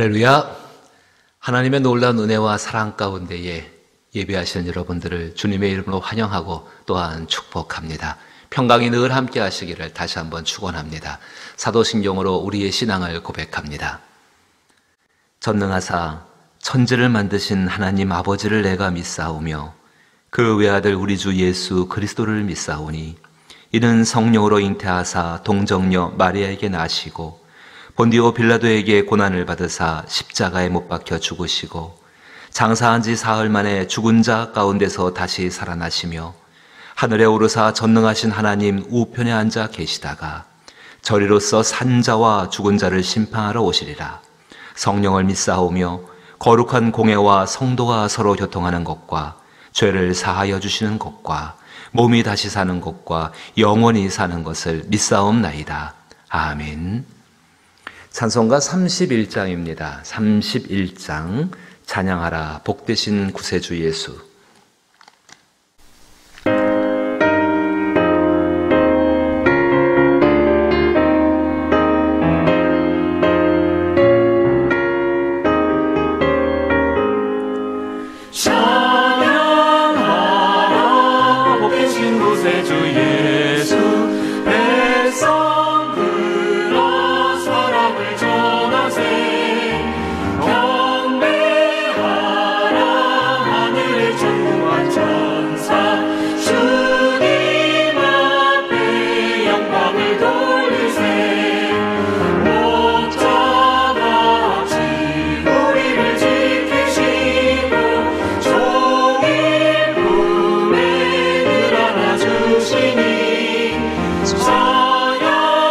할렐루야! 하나님의 놀라운 은혜와 사랑 가운데에 예배하시는 여러분들을 주님의 이름으로 환영하고 또한 축복합니다. 평강이 늘 함께 하시기를 다시 한번 축원합니다. 사도신경으로 우리의 신앙을 고백합니다. 전능하사 천지를 만드신 하나님 아버지를 내가 믿사오며 그 외아들 우리 주 예수 그리스도를 믿사오니 이는 성령으로 잉태하사 동정녀 마리아에게 나시고 본디오 빌라도에게 고난을 받으사 십자가에 못 박혀 죽으시고 장사한 지 사흘 만에 죽은 자 가운데서 다시 살아나시며 하늘에 오르사 전능하신 하나님 우편에 앉아 계시다가 저리로서 산 자와 죽은 자를 심판하러 오시리라. 성령을 믿사오며 거룩한 공회와 성도가 서로 교통하는 것과 죄를 사하여 주시는 것과 몸이 다시 사는 것과 영원히 사는 것을 믿사옵나이다. 아멘. 찬송가 31장입니다. 31장 찬양하라 복되신 구세주 예수. 찬양하라 복되신 구세주 예수. 백성 들어 사랑을 전하세. 경배하라 하늘의 천군과 천사. 주님 앞에 영광을 돌리세. 목자같이 우리를 지키시고 종일 품에 늘 안아주시니 찬양하라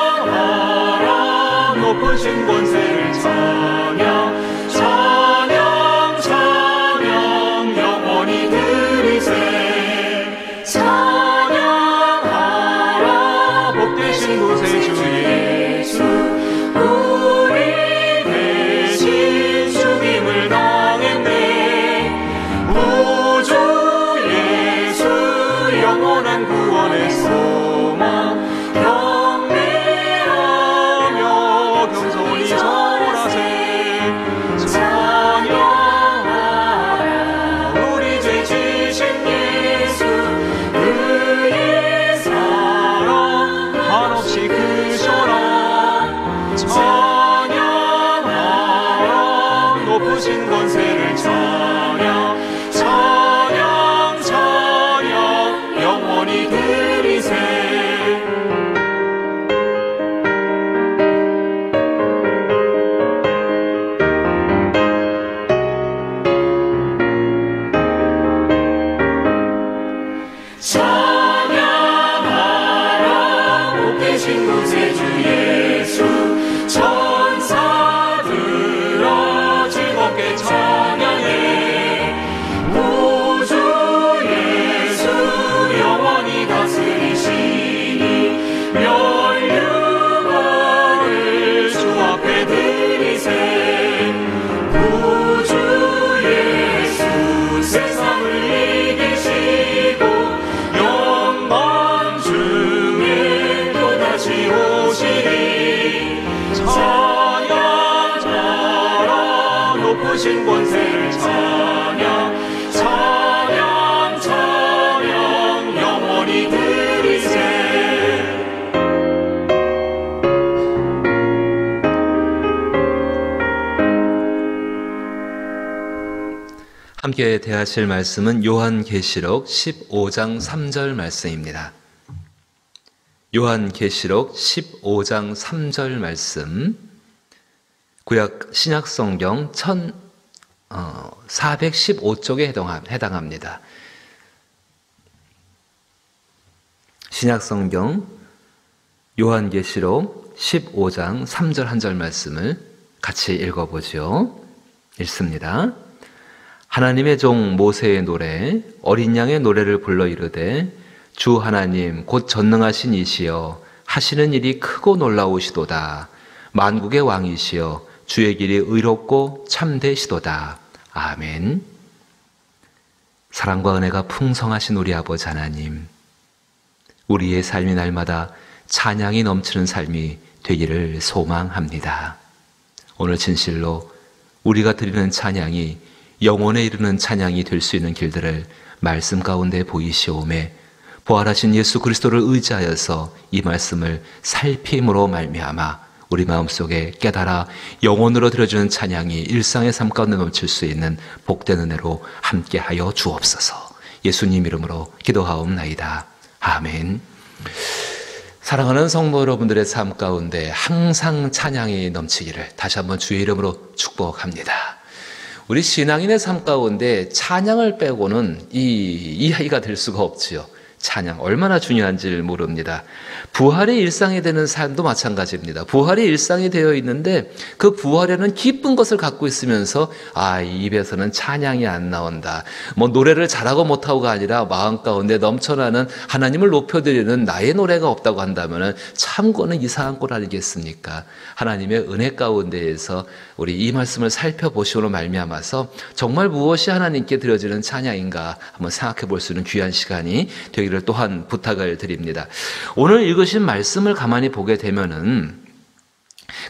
높으신 권세를 찬양. 찬양 찬양 영원히 드리세. 찬양하라 복되신 구세주 예수. 우리 대신 죽임을 당했네. 우주 예수 영원한 구원의 소망. 경배하며 겸손히 절하세. 찬양하라 우리 죄 지신 예수. 그의 사랑 한없이 크셔라. 찬양하라 높으신 권세를 찬양. 찬양 찬양 영원히 드리세. 찬양하라 복되신 구세주 예수. 천사들아 즐겁게 찬양해. 우주 예수 영원히 다스리시니 멸류관을 주 앞에 드리세. 우주 예수 세상을 이기시고 영광 중에 또다시 오시리. 찬양하라 높으신 권세를 찬양. 찬양 찬양 영원히 드리세. 함께 대하실 말씀은 요한계시록 15장 3절 말씀입니다. 요한계시록 15장 3절 말씀, 구약 신약성경 1415쪽에 해당합니다. 신약성경 요한계시록 15장 3절 한 절 말씀을 같이 읽어보죠. 읽습니다. 하나님의 종 모세의 노래 어린 양의 노래를 불러 이르되 주 하나님 곧 전능하신 이시여 하시는 일이 크고 놀라우시도다. 만국의 왕이시여 주의 길이 의롭고 참되시도다. 아멘. 사랑과 은혜가 풍성하신 우리 아버지 하나님, 우리의 삶이 날마다 찬양이 넘치는 삶이 되기를 소망합니다. 오늘 진실로 우리가 드리는 찬양이 영원에 이르는 찬양이 될 수 있는 길들을 말씀 가운데 보이시오매 부활하신 예수 그리스도를 의지하여서 이 말씀을 살핌으로 말미암아 우리 마음속에 깨달아 영혼으로 드려주는 찬양이 일상의 삶 가운데 넘칠 수 있는 복된 은혜로 함께하여 주옵소서. 예수님 이름으로 기도하옵나이다. 아멘. 사랑하는 성도 여러분들의 삶 가운데 항상 찬양이 넘치기를 다시 한번 주의 이름으로 축복합니다. 우리 신앙인의 삶 가운데 찬양을 빼고는 이해가 될 수가 없지요. 찬양 얼마나 중요한지를 모릅니다. 부활이 일상이 되는 삶도 마찬가지입니다. 부활이 일상이 되어 있는데 그 부활에는 기쁜 것을 갖고 있으면서 입에서는 찬양이 안 나온다. 노래를 잘하고 못하고가 아니라 마음 가운데 넘쳐나는 하나님을 높여드리는 나의 노래가 없다고 한다면 참 그거는 이상한 꼴 아니겠습니까? 하나님의 은혜 가운데에서 우리 이 말씀을 살펴보시므로 말미암아서 정말 무엇이 하나님께 드려지는 찬양인가 한번 생각해 볼 수 있는 귀한 시간이 되기를 또한 부탁을 드립니다. 오늘 읽으신 말씀을 가만히 보게 되면은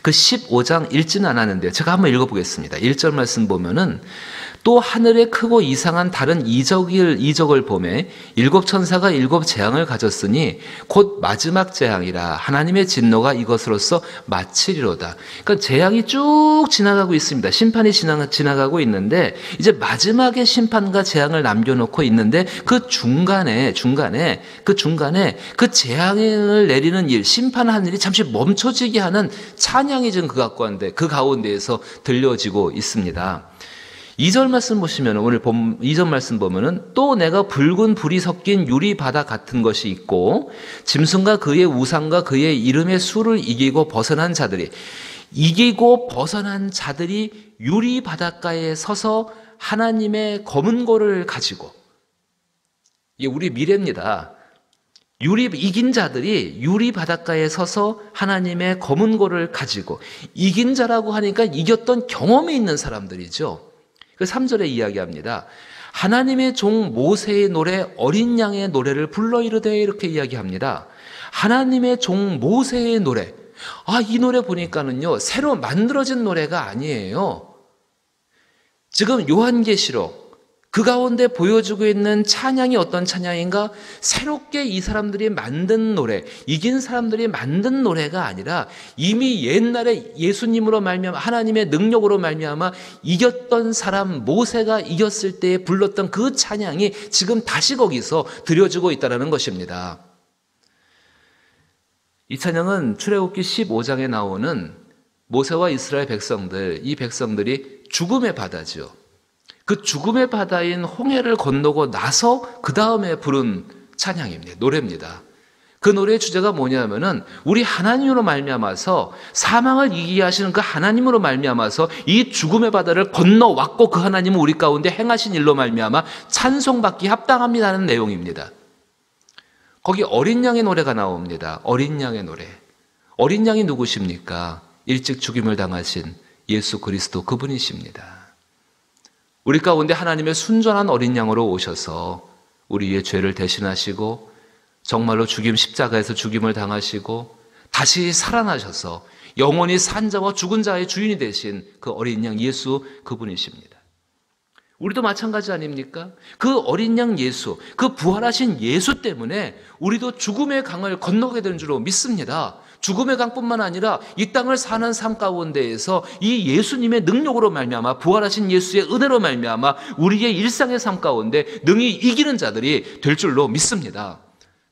그 15장 읽지는 않았는데 제가 한번 읽어보겠습니다. 1절 말씀 보면은 또 하늘에 크고 이상한 다른 이적을 보매 일곱 천사가 일곱 재앙을 가졌으니 곧 마지막 재앙이라 하나님의 진노가 이것으로서 마치리로다. 그러니까 재앙이 쭉 지나가고 있습니다. 심판이 지나가고 있는데 이제 마지막에 심판과 재앙을 남겨놓고 있는데 그 중간에 그 재앙을 내리는 일, 심판하는 일이 잠시 멈춰지게 하는 찬양이 지금 그 가운데에서 들려지고 있습니다. 2절 말씀 보시면 오늘 2절 말씀 보면은 또 내가 붉은 불이 섞인 유리 바다 같은 것이 있고 짐승과 그의 우상과 그의 이름의 수를 이기고 벗어난 자들이 유리 바닷가에 서서 하나님의 검은 고를 가지고 이게 우리 미래입니다. 이긴 자들이 유리 바닷가에 서서 하나님의 검은 고를 가지고 이긴 자라고 하니까 이겼던 경험이 있는 사람들이죠. 그 3절에 이야기합니다. 하나님의 종 모세의 노래 어린 양의 노래를 불러 이르되 이렇게 이야기합니다. 하나님의 종 모세의 노래. 이 노래 보니까는요 새로 만들어진 노래가 아니에요. 지금 요한계시록 그 가운데 보여주고 있는 찬양이 어떤 찬양인가? 새롭게 이 사람들이 만든 노래, 이긴 사람들이 만든 노래가 아니라 이미 옛날에 예수님으로 말미암아 하나님의 능력으로 말미암아 이겼던 사람 모세가 이겼을 때 불렀던 그 찬양이 지금 다시 거기서 드려지고 있다는 것입니다. 이 찬양은 출애굽기 15장에 나오는 모세와 이스라엘 백성들, 이 백성들이 죽음의 바다죠. 그 죽음의 바다인 홍해를 건너고 나서 그 다음에 부른 찬양입니다. 노래입니다. 그 노래의 주제가 뭐냐면은 우리 하나님으로 말미암아서 사망을 이기게 하시는 그 하나님으로 말미암아서 이 죽음의 바다를 건너왔고 그 하나님은 우리 가운데 행하신 일로 말미암아 찬송받기 합당합니다는 내용입니다. 거기 어린 양의 노래가 나옵니다. 어린 양의 노래. 어린 양이 누구십니까? 일찍 죽임을 당하신 예수 그리스도 그분이십니다. 우리 가운데 하나님의 순전한 어린 양으로 오셔서 우리의 죄를 대신하시고 정말로 십자가에서 죽임을 당하시고 다시 살아나셔서 영원히 산 자와 죽은 자의 주인이 되신 그 어린 양 예수 그분이십니다. 우리도 마찬가지 아닙니까? 그 어린 양 예수, 그 부활하신 예수 때문에 우리도 죽음의 강을 건너게 되는 줄로 믿습니다. 죽음의 강뿐만 아니라 이 땅을 사는 삶 가운데에서 이 예수님의 능력으로 말미암아 부활하신 예수의 은혜로 말미암아 우리의 일상의 삶 가운데 능히 이기는 자들이 될 줄로 믿습니다.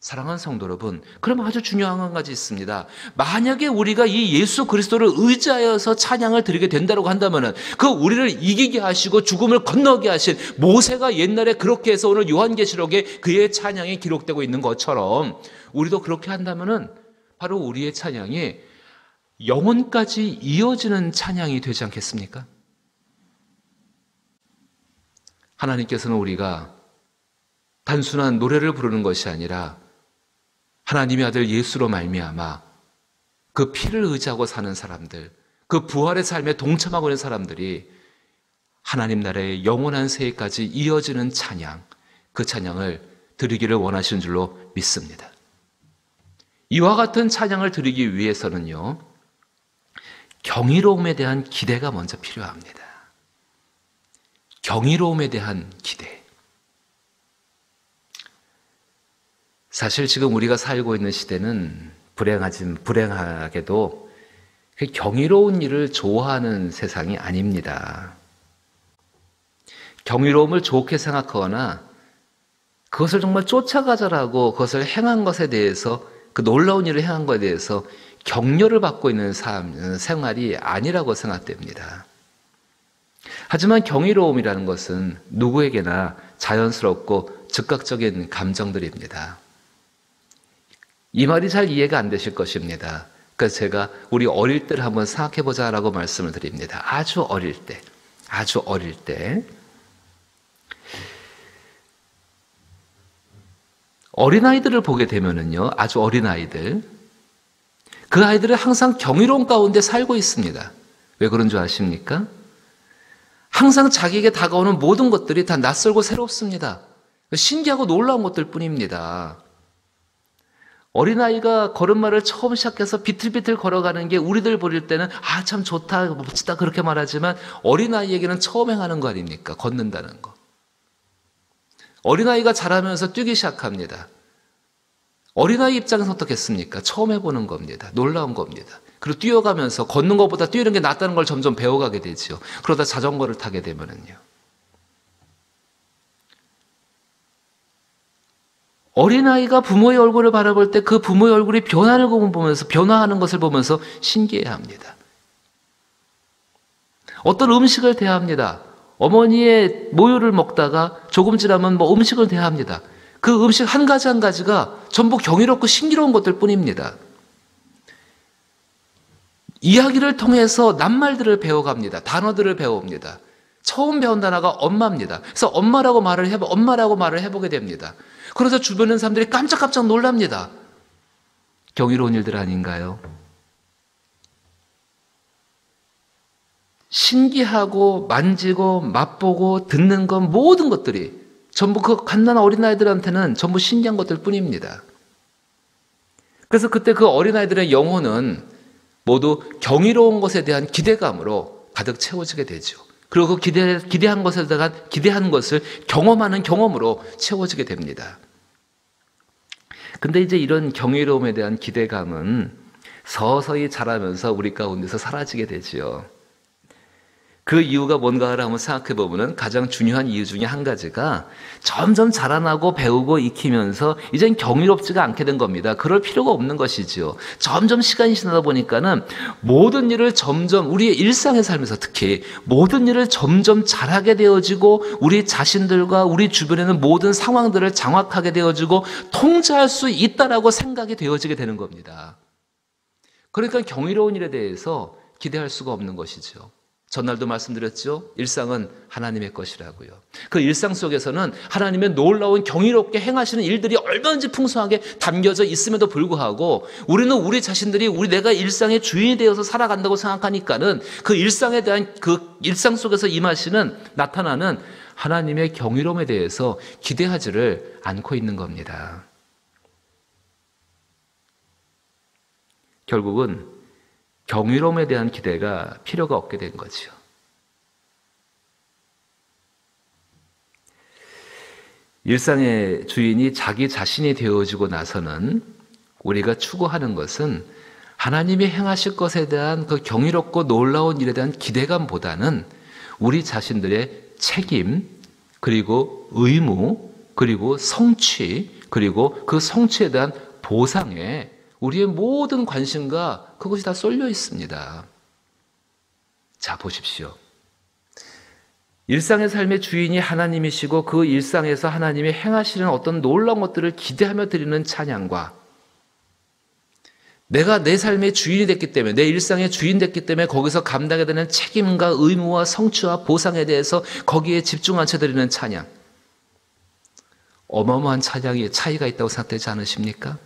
사랑하는 성도 여러분, 그럼 아주 중요한 한 가지 있습니다. 만약에 우리가 이 예수 그리스도를 의지하여서 찬양을 드리게 된다고 한다면 그 우리를 이기게 하시고 죽음을 건너게 하신 모세가 옛날에 그렇게 해서 오늘 요한계시록에 그의 찬양이 기록되고 있는 것처럼 우리도 그렇게 한다면 바로 우리의 찬양이 영혼까지 이어지는 찬양이 되지 않겠습니까? 하나님께서는 우리가 단순한 노래를 부르는 것이 아니라 하나님의 아들 예수로 말미암아 그 피를 의지하고 사는 사람들, 그 부활의 삶에 동참하고 있는 사람들이 하나님 나라의 영원한 세계까지 이어지는 찬양, 그 찬양을 드리기를 원하시는 줄로 믿습니다. 이와 같은 찬양을 드리기 위해서는요, 경이로움에 대한 기대가 먼저 필요합니다. 경이로움에 대한 기대. 사실 지금 우리가 살고 있는 시대는 불행하게도 경이로운 일을 좋아하는 세상이 아닙니다. 경이로움을 좋게 생각하거나 그것을 정말 쫓아가자라고 그것을 행한 것에 대해서, 그 놀라운 일을 행한 것에 대해서 격려를 받고 있는 생활이 아니라고 생각됩니다. 하지만 경이로움이라는 것은 누구에게나 자연스럽고 즉각적인 감정들입니다. 이 말이 잘 이해가 안 되실 것입니다. 그래서 제가 우리 어릴 때를 한번 생각해 보자라고 말씀을 드립니다. 아주 어릴 때. 어린아이들을 보게 되면은요, 아주 어린아이들, 그 아이들은 항상 경이로움 가운데 살고 있습니다. 왜 그런 줄 아십니까? 항상 자기에게 다가오는 모든 것들이 다 낯설고 새롭습니다. 신기하고 놀라운 것들 뿐입니다. 어린아이가 걸음마를 처음 시작해서 비틀비틀 걸어가는 게 우리들 보일 때는 아, 참 좋다, 멋지다 그렇게 말하지만 어린아이에게는 처음 행하는 거 아닙니까? 걷는다는 거. 어린아이가 자라면서 뛰기 시작합니다. 어린아이 입장에서 어떻겠습니까? 처음 해보는 겁니다. 놀라운 겁니다. 그리고 뛰어가면서 걷는 것보다 뛰는 게 낫다는 걸 점점 배워가게 되죠. 그러다 자전거를 타게 되면은요. 어린아이가 부모의 얼굴을 바라볼 때 그 부모의 얼굴이 변화하는 것을 보면서 신기해합니다. 어떤 음식을 대합니다. 어머니의 모유를 먹다가 조금 지나면 음식을 대합니다. 그 음식 한 가지 한 가지가 전부 경이롭고 신기로운 것들 뿐입니다. 이야기를 통해서 낱말들을 배워갑니다. 단어들을 배웁니다. 처음 배운 단어가 엄마입니다. 그래서 엄마라고 말을 해보게 됩니다. 그래서 주변에 있는 사람들이 깜짝깜짝 놀랍니다. 경이로운 일들 아닌가요? 신기하고 만지고 맛보고 듣는 것 모든 것들이 전부 그 갓난 어린아이들한테는 전부 신기한 것들 뿐입니다. 그래서 그때 그 어린아이들의 영혼은 모두 경이로운 것에 대한 기대감으로 가득 채워지게 되죠. 그리고 그 기대한 것을 경험하는 경험으로 채워지게 됩니다. 근데 이제 이런 경이로움에 대한 기대감은 서서히 자라면서 우리 가운데서 사라지게 되지요. 그 이유가 뭔가를 한번 생각해 보면 가장 중요한 이유 중에 한 가지가 점점 자라나고 배우고 익히면서 이젠 경이롭지가 않게 된 겁니다. 그럴 필요가 없는 것이지요. 점점 시간이 지나다 보니까는 모든 일을 점점 우리의 일상의 삶에서 특히 모든 일을 점점 잘하게 되어지고 우리 자신들과 우리 주변에는 모든 상황들을 장악하게 되어지고 통제할 수 있다라고 생각이 되어지게 되는 겁니다. 그러니까 경이로운 일에 대해서 기대할 수가 없는 것이죠. 전날도 말씀드렸죠. 일상은 하나님의 것이라고요. 그 일상 속에서는 하나님의 놀라운 경이롭게 행하시는 일들이 얼마든지 풍성하게 담겨져 있음에도 불구하고 우리는 우리 자신들이 내가 일상의 주인이 되어서 살아간다고 생각하니까는 그 일상에 대한 그 일상 속에서 나타나는 하나님의 경이로움에 대해서 기대하지를 않고 있는 겁니다. 결국은 경이로움에 대한 기대가 필요가 없게 된 거죠. 일상의 주인이 자기 자신이 되어지고 나서는 우리가 추구하는 것은 하나님이 행하실 것에 대한 그 경이롭고 놀라운 일에 대한 기대감보다는 우리 자신들의 책임, 그리고 의무, 그리고 성취, 그리고 그 성취에 대한 보상에 우리의 모든 관심과 그것이 다 쏠려 있습니다. 자, 보십시오. 일상의 삶의 주인이 하나님이시고 그 일상에서 하나님이 행하시는 어떤 놀라운 것들을 기대하며 드리는 찬양과 내가 내 삶의 주인이 됐기 때문에 내 일상의 주인 됐기 때문에 거기서 감당해야 되는 책임과 의무와 성취와 보상에 대해서 거기에 집중한 채 드리는 찬양, 어마어마한 찬양이 차이가 있다고 생각되지 않으십니까?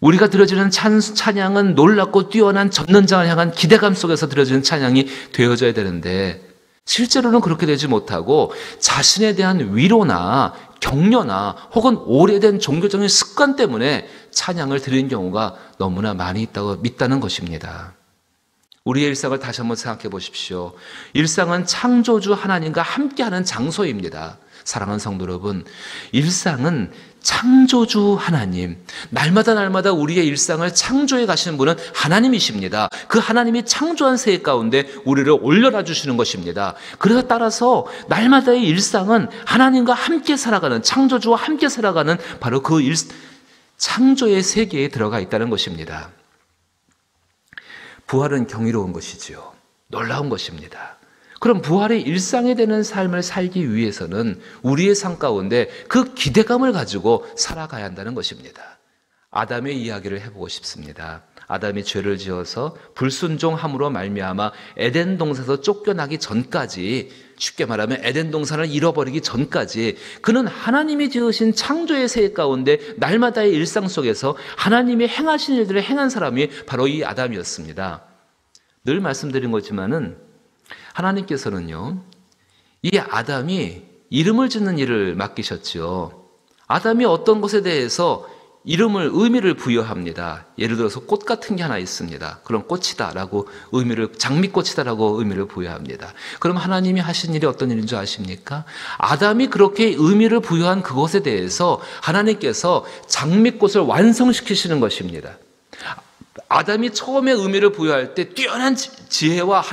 우리가 드려지는 찬양은 놀랍고 뛰어난 전능자를 향한 기대감 속에서 드려지는 찬양이 되어져야 되는데 실제로는 그렇게 되지 못하고 자신에 대한 위로나 격려나 혹은 오래된 종교적인 습관 때문에 찬양을 드리는 경우가 너무나 많이 있다고 믿다는 것입니다. 우리의 일상을 다시 한번 생각해 보십시오. 일상은 창조주 하나님과 함께하는 장소입니다. 사랑하는 성도 여러분, 일상은 창조주 하나님, 날마다 우리의 일상을 창조해 가시는 분은 하나님이십니다. 그 하나님이 창조한 세계 가운데 우리를 올려놔 주시는 것입니다. 그래서 따라서 날마다의 일상은 하나님과 함께 살아가는, 창조주와 함께 살아가는 바로 그 창조의 세계에 들어가 있다는 것입니다. 부활은 경이로운 것이지요. 놀라운 것입니다. 그럼 부활의 일상이 되는 삶을 살기 위해서는 우리의 삶 가운데 그 기대감을 가지고 살아가야 한다는 것입니다. 아담의 이야기를 해보고 싶습니다. 아담이 죄를 지어서 불순종함으로 말미암아 에덴 동산에서 쫓겨나기 전까지, 쉽게 말하면 에덴 동산을 잃어버리기 전까지 그는 하나님이 지으신 창조의 세계 가운데 날마다의 일상 속에서 하나님이 행하신 일들을 행한 사람이 바로 이 아담이었습니다. 늘 말씀드린 거지만은 하나님께서는요, 이 아담이 이름을 짓는 일을 맡기셨지요. 아담이 어떤 것에 대해서 의미를 부여합니다. 예를 들어서 꽃 같은 게 하나 있습니다. 그럼 꽃이다라고 장미꽃이다라고 의미를 부여합니다. 그럼 하나님이 하신 일이 어떤 일인 줄 아십니까? 아담이 그렇게 의미를 부여한 그것에 대해서 하나님께서 장미꽃을 완성시키시는 것입니다. 아담이 처음에 의미를 부여할 때 뛰어난 지혜와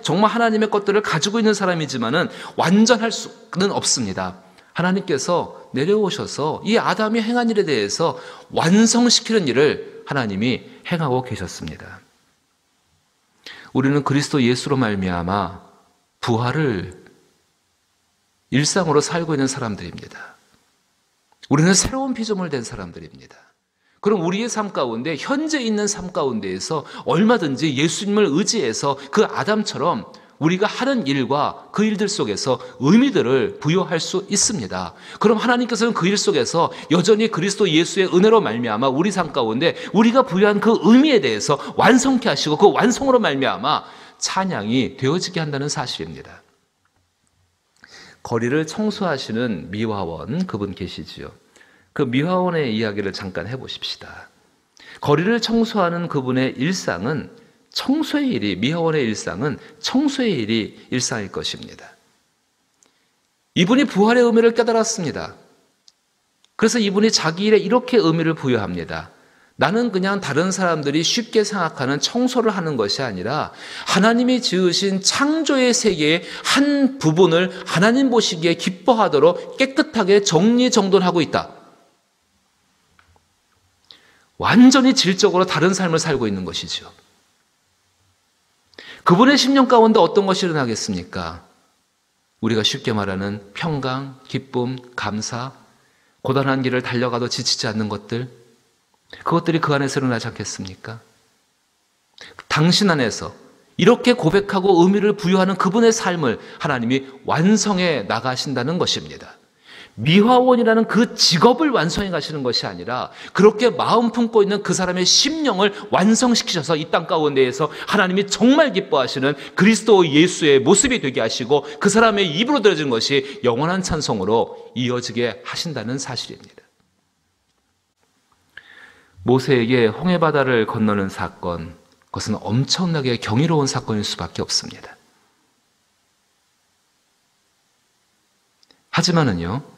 정말 하나님의 것들을 가지고 있는 사람이지만은 완전할 수는 없습니다. 하나님께서 내려오셔서 이 아담이 행한 일에 대해서 완성시키는 일을 하나님이 행하고 계셨습니다. 우리는 그리스도 예수로 말미암아 부활을 일상으로 살고 있는 사람들입니다. 우리는 새로운 피조물 된 사람들입니다. 그럼 우리의 삶 가운데, 현재 있는 삶 가운데에서 얼마든지 예수님을 의지해서 그 아담처럼 우리가 하는 일과 그 일들 속에서 의미들을 부여할 수 있습니다. 그럼 하나님께서는 그 일 속에서 여전히 그리스도 예수의 은혜로 말미암아 우리 삶 가운데 우리가 부여한 그 의미에 대해서 완성케 하시고 그 완성으로 말미암아 찬양이 되어지게 한다는 사실입니다. 거리를 청소하시는 미화원 그분 계시지요. 그 미화원의 이야기를 잠깐 해보십시다. 거리를 청소하는 그분의 일상은 미화원의 일상은 청소의 일이 일상일 것입니다. 이분이 부활의 의미를 깨달았습니다. 그래서 이분이 자기 일에 이렇게 의미를 부여합니다. 나는 그냥 다른 사람들이 쉽게 생각하는 청소를 하는 것이 아니라 하나님이 지으신 창조의 세계의 한 부분을 하나님 보시기에 기뻐하도록 깨끗하게 정리정돈하고 있다. 완전히 질적으로 다른 삶을 살고 있는 것이죠. 그분의 심령 가운데 어떤 것이 일어나겠습니까? 우리가 쉽게 말하는 평강, 기쁨, 감사, 고단한 길을 달려가도 지치지 않는 것들, 그것들이 그 안에서 일어나지 않겠습니까? 당신 안에서 이렇게 고백하고 의미를 부여하는 그분의 삶을 하나님이 완성해 나가신다는 것입니다. 미화원이라는 그 직업을 완성해 가시는 것이 아니라 그렇게 마음 품고 있는 그 사람의 심령을 완성시키셔서 이 땅 가운데에서 하나님이 정말 기뻐하시는 그리스도 예수의 모습이 되게 하시고 그 사람의 입으로 들어진 것이 영원한 찬송으로 이어지게 하신다는 사실입니다. 모세에게 홍해바다를 건너는 사건, 그것은 엄청나게 경이로운 사건일 수밖에 없습니다. 하지만은요,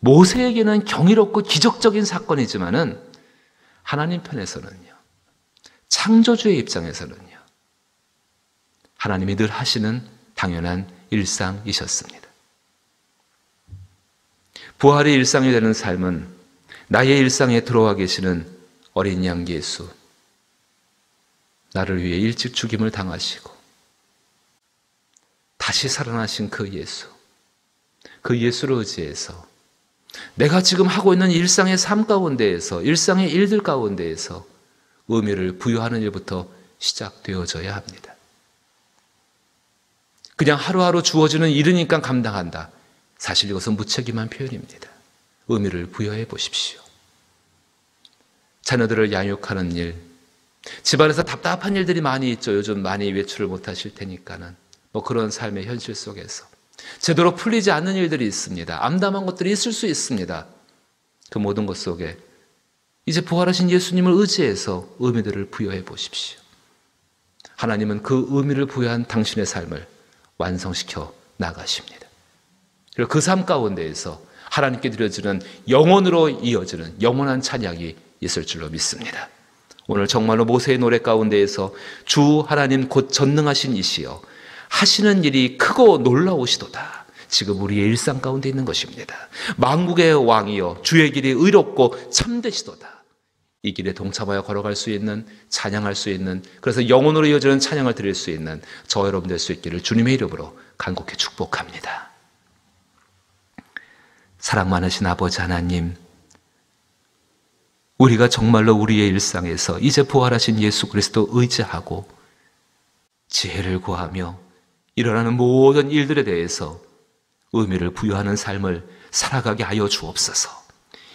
모세에게는 경이롭고 기적적인 사건이지만은 하나님 편에서는요, 창조주의 입장에서는요, 하나님이 늘 하시는 당연한 일상이셨습니다. 부활의 일상이 되는 삶은 나의 일상에 들어와 계시는 어린 양 예수, 나를 위해 일찍 죽임을 당하시고 다시 살아나신 그 예수, 그 예수를 의지해서 내가 지금 하고 있는 일상의 삶 가운데에서, 일상의 일들 가운데에서 의미를 부여하는 일부터 시작되어져야 합니다. 그냥 하루하루 주어지는 일이니까 감당한다. 사실 이것은 무책임한 표현입니다. 의미를 부여해 보십시오. 자녀들을 양육하는 일, 집안에서 답답한 일들이 많이 있죠. 요즘 많이 외출을 못 하실 테니까는. 그런 삶의 현실 속에서 제대로 풀리지 않는 일들이 있습니다. 암담한 것들이 있을 수 있습니다. 그 모든 것 속에 이제 부활하신 예수님을 의지해서 의미들을 부여해 보십시오. 하나님은 그 의미를 부여한 당신의 삶을 완성시켜 나가십니다. 그리고 그 삶 가운데에서 하나님께 드려지는 영원으로 이어지는 영원한 찬양이 있을 줄로 믿습니다. 오늘 정말로 모세의 노래 가운데에서 주 하나님 곧 전능하신 이시여 하시는 일이 크고 놀라우시도다. 지금 우리의 일상 가운데 있는 것입니다. 만국의 왕이여 주의 길이 의롭고 참되시도다. 이 길에 동참하여 걸어갈 수 있는, 찬양할 수 있는, 그래서 영혼으로 이어지는 찬양을 드릴 수 있는 저 여러분 될 수 있기를 주님의 이름으로 간곡히 축복합니다. 사랑 많으신 아버지 하나님, 우리가 정말로 우리의 일상에서 이제 부활하신 예수 그리스도 의지하고 지혜를 구하며 일어나는 모든 일들에 대해서 의미를 부여하는 삶을 살아가게 하여 주옵소서.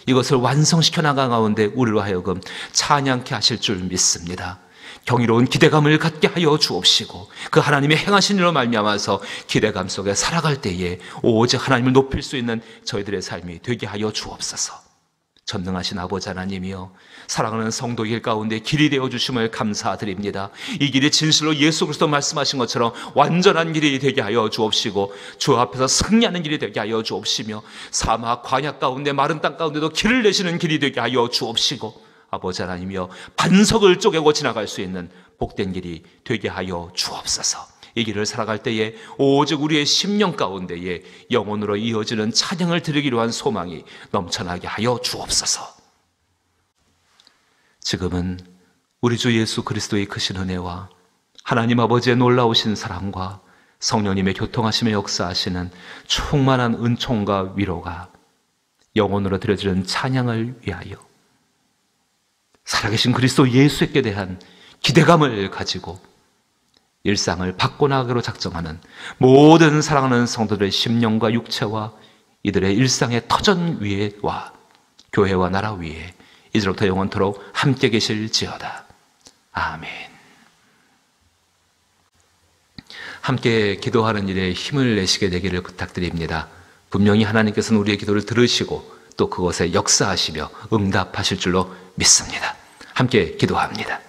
이것을 완성시켜 나가 가운데 우리로 하여금 찬양케 하실 줄 믿습니다. 경이로운 기대감을 갖게 하여 주옵시고 그 하나님의 행하신 일로 말미암아서 기대감 속에 살아갈 때에 오직 하나님을 높일 수 있는 저희들의 삶이 되게 하여 주옵소서. 전능하신 아버지 하나님이여 사랑하는 성도 길 가운데 길이 되어주심을 감사드립니다. 이 길이 진실로 예수 그리스도 말씀하신 것처럼 완전한 길이 되게 하여 주옵시고 주 앞에서 승리하는 길이 되게 하여 주옵시며 사막 광야 가운데 마른 땅 가운데도 길을 내시는 길이 되게 하여 주옵시고 아버지 하나님이여 반석을 쪼개고 지나갈 수 있는 복된 길이 되게 하여 주옵소서. 이 길을 살아갈 때에 오직 우리의 심령 가운데에 영혼으로 이어지는 찬양을 드리기로 한 소망이 넘쳐나게 하여 주옵소서. 지금은 우리 주 예수 그리스도의 크신 은혜와 하나님 아버지의 놀라우신 사랑과 성령님의 교통하심에 역사하시는 충만한 은총과 위로가 영혼으로 드려지는 찬양을 위하여 살아계신 그리스도 예수께 대한 기대감을 가지고 일상을 바꿔나가기로 작정하는 모든 사랑하는 성도들의 심령과 육체와 이들의 일상의 터전 위에와 교회와 나라 위에 이제로부터 영원토록 함께 계실지어다. 아멘. 함께 기도하는 일에 힘을 내시게 되기를 부탁드립니다. 분명히 하나님께서는 우리의 기도를 들으시고 또 그것에 역사하시며 응답하실 줄로 믿습니다. 함께 기도합니다.